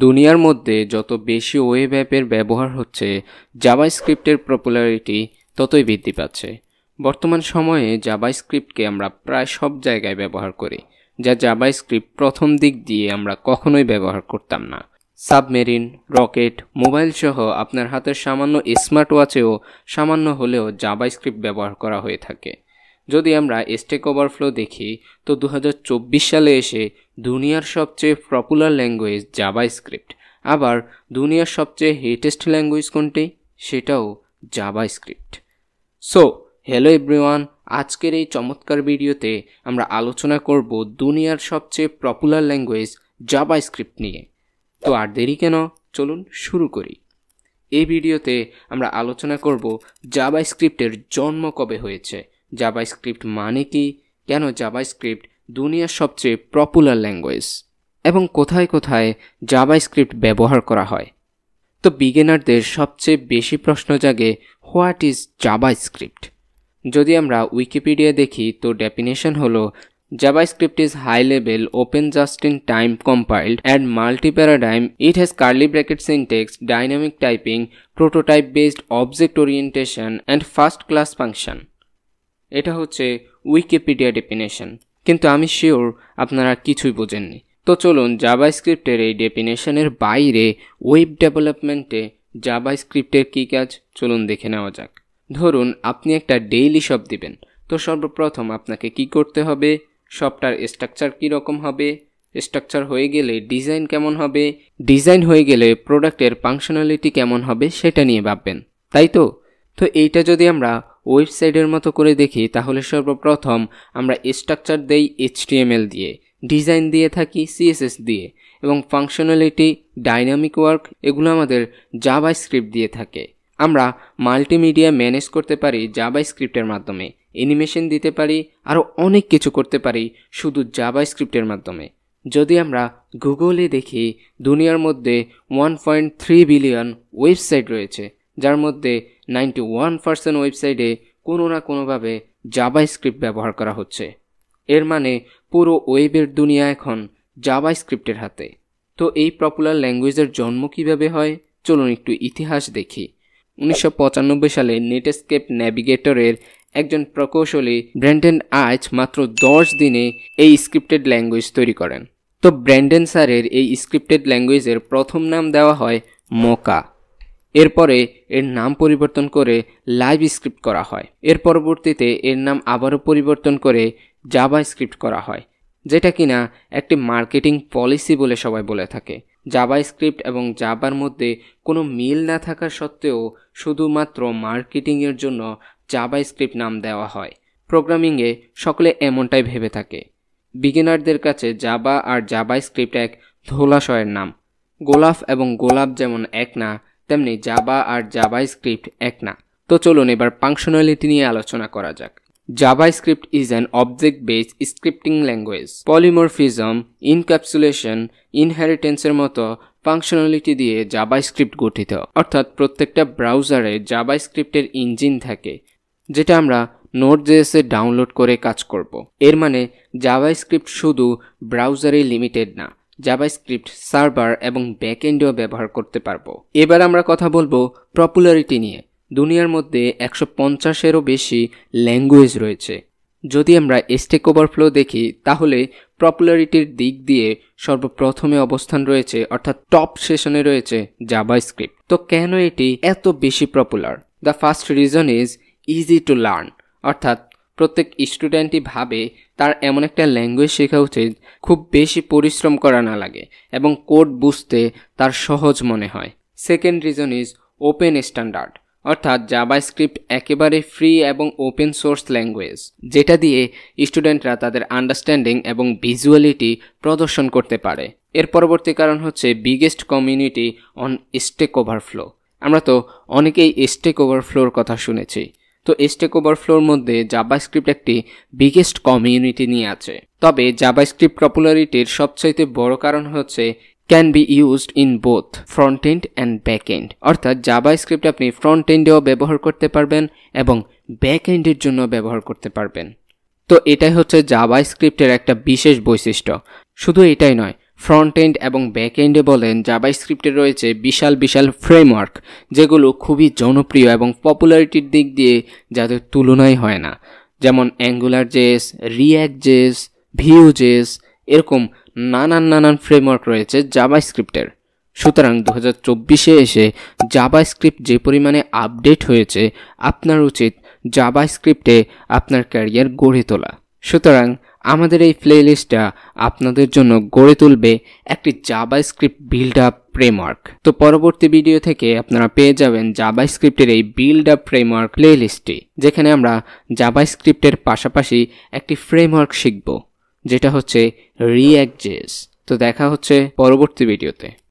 দুনিয়ার মধ্যে যত বেশি ওয়েব অ্যাপের ব্যবহার হচ্ছে, জাভাস্ক্রিপ্টের পপুলারিটি ততই বৃদ্ধি পাচ্ছে। বর্তমান সময়ে জাভাস্ক্রিপ্টকে আমরা প্রায় সব জায়গায় ব্যবহার করি, যা জাভাস্ক্রিপ্ট প্রথম দিক দিয়ে আমরা কখনোই ব্যবহার করতাম না। সাবমেরিন, রকেট, মোবাইল সহ আপনার হাতের সামান্য স্মার্ট ওয়াচেও সামান্য হলেও জাভাস্ক্রিপ্ট ব্যবহার করা হয়ে থাকে। যদি আমরা স্ট্যাক ওভারফ্লো দেখি তো 2024 সালে এসে দুনিয়ার সবচেয়ে পপুলার ল্যাঙ্গুয়েজ জাভাস্ক্রিপ্ট। আবার দুনিয়ার সবচেয়ে হেটেস্ট ল্যাঙ্গুয়েজ কোনটি? সেটাও জাভাস্ক্রিপ্ট। সো হ্যালো এভরিওয়ান, আজকের এই চমৎকার ভিডিওতে আমরা আলোচনা করব দুনিয়ার সবচেয়ে পপুলার ল্যাঙ্গুয়েজ জাভাস্ক্রিপ্ট নিয়ে। তো আর দেরি কেন, চলুন শুরু করি। এই ভিডিওতে আমরা আলোচনা করব জাভাস্ক্রিপ্টের জন্ম কবে হয়েছে, জাভাস্ক্রিপ্ট মানে কি, কেন জাভাস্ক্রিপ্ট দুনিয়ার সবচেয়ে পপুলার ল্যাঙ্গুয়েজ এবং কোথায় কোথায় জাভাস্ক্রিপ্ট ব্যবহার করা হয়। তো বিগিনারদের সবচেয়ে বেশি প্রশ্ন জাগে, হোয়াট ইজ জাভাস্ক্রিপ্ট? যদি আমরা উইকিপিডিয়া দেখি তো ডেফিনেশন হলো, JavaScript is high-level, open just-in-time compiled and multi-paradigm. It has curly bracket syntax, dynamic typing, prototype-based object orientation and first-class function. এটা হচ্ছে উইকিপিডিয়া ডেফিনেশন, কিন্তু আমি শিওর আপনারা কিছুই বোঝেননি। তো চলুন জাভাস্ক্রিপ্টের এই ডেফিনেশনের বাইরে ওয়েব ডেভেলপমেন্টে জাভাস্ক্রিপ্টের কী কাজ চলুন দেখে নেওয়া যাক। ধরুন আপনি একটা ডেইলি শপ দিবেন, তো সর্বপ্রথম আপনাকে কি করতে হবে? শপটার স্ট্রাকচার কীরকম হবে, স্ট্রাকচার হয়ে গেলে ডিজাইন কেমন হবে, ডিজাইন হয়ে গেলে প্রোডাক্টের ফাংশনালিটি কেমন হবে সেটা নিয়ে ভাববেন, তাই তো? তো এইটা যদি আমরা ওয়েবসাইটের মতো করে দেখি তাহলে সর্বপ্রথম আমরা স্ট্রাকচার দেই HTML দিয়ে, ডিজাইন দিয়ে থাকি CSS দিয়ে এবং ফাংশনালিটি, ডাইনামিক ওয়ার্ক এগুলো আমাদের জাভাস্ক্রিপ্ট দিয়ে থাকে। আমরা মাল্টিমিডিয়া ম্যানেজ করতে পারি জাভাস্ক্রিপ্টের মাধ্যমে, অ্যানিমেশন দিতে পারি, আরও অনেক কিছু করতে পারি শুধু জাভাস্ক্রিপ্টের মাধ্যমে। যদি আমরা গুগলে দেখি দুনিয়ার মধ্যে 1.3 বিলিয়ন ওয়েবসাইট রয়েছে, যার মধ্যে 91% ওয়েবসাইটে কোনো না কোনোভাবে জাভাস্ক্রিপ্ট ব্যবহার করা হচ্ছে। এর মানে পুরো ওয়েবের দুনিয়া এখন জাভাস্ক্রিপ্টের হাতে। তো এই পপুলার ল্যাঙ্গুয়েজের জন্ম কিভাবে হয় চলুন একটু ইতিহাস দেখি। 1995 সালে নেটস্কেপ ন্যাভিগেটরের একজন প্রকৌশলী ব্র্যান্ডন আইচ মাত্র 10 দিনে এই স্ক্রিপ্টেড ল্যাঙ্গুয়েজ তৈরি করেন। তো ব্র্যান্ডন স্যারের এই স্ক্রিপ্টেড ল্যাঙ্গুয়েজের প্রথম নাম দেওয়া হয় মোকা। এরপরে এর নাম পরিবর্তন করে লাইভ স্ক্রিপ্ট করা হয়। এর পরবর্তীতে এর নাম আবারও পরিবর্তন করে জাভাস্ক্রিপ্ট করা হয়, যেটা কিনা একটি মার্কেটিং পলিসি বলে সবাই বলে থাকে। জাভাস্ক্রিপ্ট এবং জাভার মধ্যে কোনো মিল না থাকা সত্ত্বেও শুধুমাত্র মার্কেটিংয়ের জন্য জাভাস্ক্রিপ্ট নাম দেওয়া হয়। প্রোগ্রামিংয়ে সকলে এমনটাই ভেবে থাকে। বিগিনারদের কাছে জাভা আর জাভাস্ক্রিপ্ট এক ধোলাশয়ের নাম। গোলাপ এবং গোলাপ যেমন এক না, তেমনি জাভা আর জাভাস্ক্রিপ্ট এক না। তো চলুন এবার ফাংশনালিটি নিয়ে আলোচনা করা যাক। JavaScript is an object-based scripting language. Polymorphism, encapsulation, inheritance-এর মতো ফাংশনালিটি দিয়ে জাভাস্ক্রিপ্ট গঠিত। অর্থাৎ প্রত্যেকটা ব্রাউজারে জাভাস্ক্রিপ্টের ইঞ্জিন থাকে, যেটা আমরা নোড.js-এ ডাউনলোড করে কাজ করব। এর মানে জাভাস্ক্রিপ্ট শুধু ব্রাউজারে লিমিটেড না, জাভাস্ক্রিপ্ট সার্ভার এবং ব্যাকএন্ডেও ব্যবহার করতে পারবো। এবার আমরা কথা বলবো পপুলারিটি নিয়ে। দুনিয়ার মধ্যে 150-এরও বেশি ল্যাঙ্গুয়েজ রয়েছে। যদি আমরা স্ট্যাক ওভারফ্লো দেখি তাহলে পপুলারিটির দিক দিয়ে সর্বপ্রথমে অবস্থান রয়েছে, অর্থাৎ টপ সেশনে রয়েছে জাভাস্ক্রিপ্ট। তো কেন এটি এত বেশি popular? The first reason is easy to learn, অর্থাৎ প্রত্যেক স্টুডেন্টই ভাবে তার এমন একটা ল্যাঙ্গুয়েজ শেখা উচিত খুব বেশি পরিশ্রম করা না লাগে এবং কোড বুঝতে তার সহজ মনে হয়। Second reason is open standard, অর্থাৎ জাভাস্ক্রিপ্ট একেবারে ফ্রি এবং ওপেন সোর্স ল্যাঙ্গুয়েজ, যেটা দিয়ে স্টুডেন্টরা তাদের আন্ডারস্ট্যান্ডিং এবং ভিজুয়ালিটি প্রদর্শন করতে পারে। এর পরবর্তী কারণ হচ্ছে biggest community on stack overflow. আমরা তো অনেকেই স্ট্যাক ওভারফ্লোর কথা শুনেছি। তো স্ট্যাক ওভারফ্লোর মধ্যে জাভাস্ক্রিপ্ট একটি বিগেস্ট কমিউনিটি নিয়ে আছে। তবে জাভাস্ক্রিপ্ট পপুলারিটির সবচাইতে বড় কারণ হচ্ছে can be used in both front end and back end, অর্থাৎ জাভাস্ক্রিপ্ট আপনি ফ্রন্ট এন্ডেও ব্যবহার করতে পারবেন এবং ব্যাক এন্ডের জন্য ব্যবহার করতে পারবেন। তো এটাই হচ্ছে জাভাস্ক্রিপ্টের একটা বিশেষ বৈশিষ্ট্য। শুধু এটাই নয়, ফ্রন্ট এন্ড এবং ব্যাক এন্ডে বলেন জাভাস্ক্রিপ্টে রয়েছে বিশাল বিশাল ফ্রেমওয়ার্ক, যেগুলো খুবই জনপ্রিয় এবং পপুলারিটির দিক দিয়ে যাদের তুলনাই হয় না, যেমন angular JS, react JS, view JS, এরকম নানান ফ্রেমওয়ার্ক রয়েছে জাভাস্ক্রিপ্টের। সুতরাং 2024-এ এসে জাভাস্ক্রিপ্ট যে পরিমাণে আপডেট হয়েছে, আপনার উচিত জাভাস্ক্রিপ্টে আপনার ক্যারিয়ার গড়ে তোলা। সুতরাং আমাদের এই প্লেলিস্টটা আপনাদের জন্য গড়ে তুলবে একটি জাভাস্ক্রিপ্ট বিল্ড আপ ফ্রেমওয়ার্ক। তো পরবর্তী ভিডিও থেকে আপনারা পেয়ে যাবেন জাভাস্ক্রিপ্টের এই বিল্ড আপ ফ্রেমওয়ার্ক প্লেলিস্টটি, যেখানে আমরা জাভাস্ক্রিপ্টের পাশাপাশি একটি ফ্রেমওয়ার্ক শিখব, যেটা হচ্ছে রিঅ্যাক্ট জেএস। তো দেখা হচ্ছে পরবর্তী ভিডিওতে।